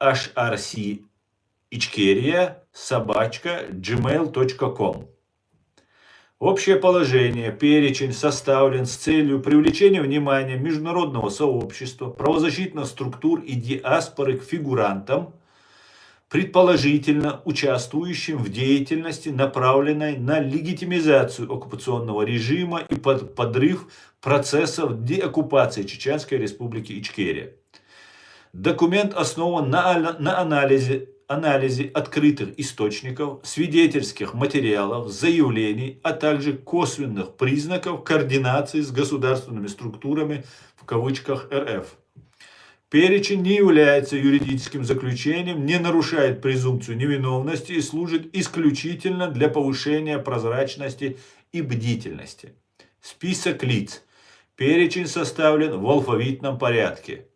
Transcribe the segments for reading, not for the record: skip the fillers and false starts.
hrcichkeria@gmail.com. Общее положение. Перечень составлен с целью привлечения внимания международного сообщества, правозащитных структур и диаспоры к фигурантам, предположительно участвующим в деятельности, направленной на легитимизацию оккупационного режима и подрыв процессов деоккупации Чеченской Республики Ичкерия. Документ основан на анализе открытых источников, свидетельских материалов, заявлений, а также косвенных признаков координации с государственными структурами в кавычках РФ. Перечень не является юридическим заключением, не нарушает презумпцию невиновности и служит исключительно для повышения прозрачности и бдительности. Список лиц. Перечень составлен в алфавитном порядке.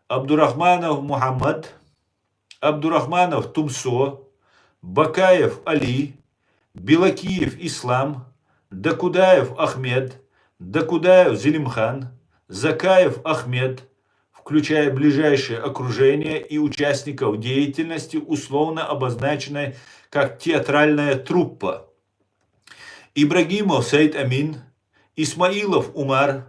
Абдурахманов Мухаммад, Абдурахманов Тумсо, Бакаев Али, Белакиев Ислам, Дакудаев Ахмед, Дакудаев Зелимхан, Закаев Ахмед, включая ближайшее окружение и участников деятельности, условно обозначенной как театральная труппа. Ибрагимов Саид Амин, Исмаилов Умар,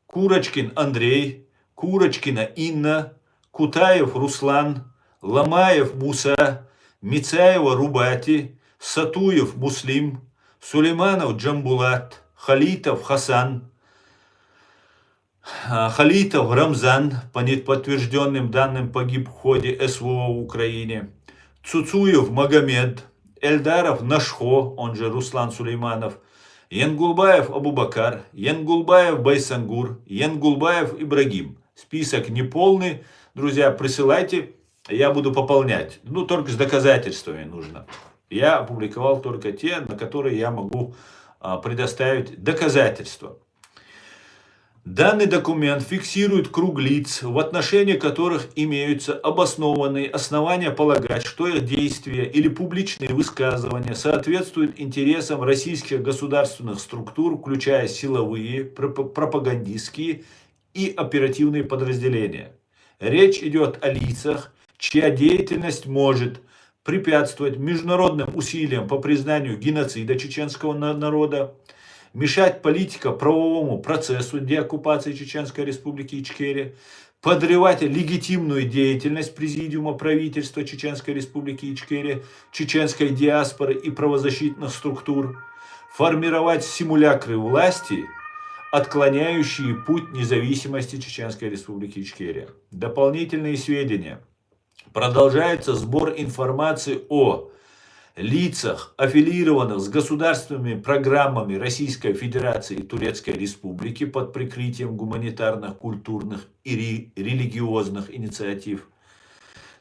Курочкин Андрей, Курочкина Инна, Кутаев Руслан, Ламаев Муса, Мицаева Рубати, Сатуев Муслим, Сулейманов Джамбулат, Халитов Хасан, Халитов Рамзан, по неподтвержденным данным погиб в ходе СВО в Украине, Цуцуев Магомед, Эльдаров Нашхо, он же Руслан Сулейманов, Янгулбаев Абубакар, Янгулбаев Байсангур, Янгулбаев Ибрагим. Список неполный, друзья, присылайте, я буду пополнять. Только с доказательствами нужно. Я опубликовал только те, на которые я могу предоставить доказательства. Данный документ фиксирует круг лиц, в отношении которых имеются обоснованные основания полагать, что их действия или публичные высказывания соответствуют интересам российских государственных структур, включая силовые, пропагандистские и оперативные подразделения. Речь идет о лицах, чья деятельность может препятствовать международным усилиям по признанию геноцида чеченского народа, мешать политико-правовому процессу деоккупации Чеченской Республики Ичкерия, подрывать легитимную деятельность Президиума правительства Чеченской Республики Ичкерия, чеченской диаспоры и правозащитных структур, формировать симулякры власти, отклоняющие путь независимости Чеченской Республики Ичкерия. Дополнительные сведения. Продолжается сбор информации о лицах, аффилированных с государственными программами Российской Федерации и Турецкой Республики под прикрытием гуманитарных, культурных и религиозных инициатив,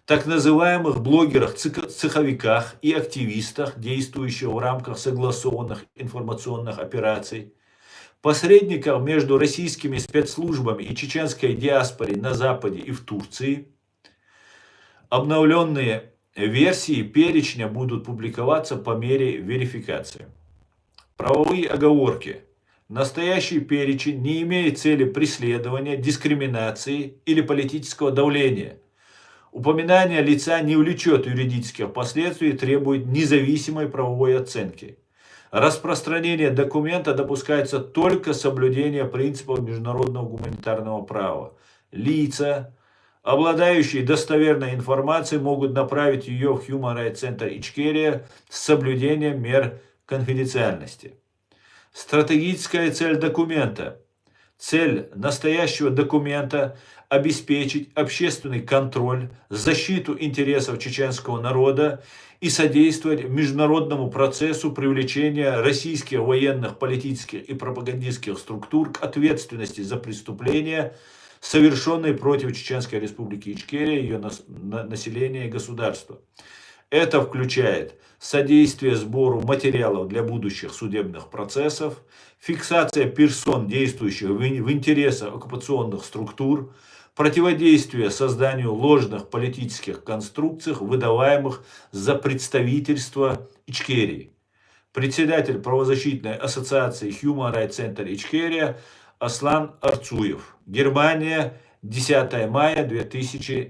так называемых блогерах-цеховиках и активистах, действующих в рамках согласованных информационных операций, посредников между российскими спецслужбами и чеченской диаспорой на Западе и в Турции. Обновленные версии перечня будут публиковаться по мере верификации. Правовые оговорки. Настоящий перечень не имеет цели преследования, дискриминации или политического давления. Упоминание лица не влечет юридических последствий и требует независимой правовой оценки. Распространение документа допускается только с соблюдением принципов международного гуманитарного права. Лица, обладающие достоверной информацией, могут направить ее в Human Rights Center Ичкерия с соблюдением мер конфиденциальности. Стратегическая цель документа. Цель настоящего документа – обеспечить общественный контроль, защиту интересов чеченского народа и содействовать международному процессу привлечения российских военных, политических и пропагандистских структур к ответственности за преступления, совершенные против Чеченской Республики Ичкерия, ее населения и государства. Это включает содействие сбору материалов для будущих судебных процессов, фиксация персон, действующих в интересах оккупационных структур, противодействие созданию ложных политических конструкций, выдаваемых за представительство Ичкерии. Председатель правозащитной ассоциации Human Rights Center Ичкерия Аслан Арцуев. Германия, 10 мая 2000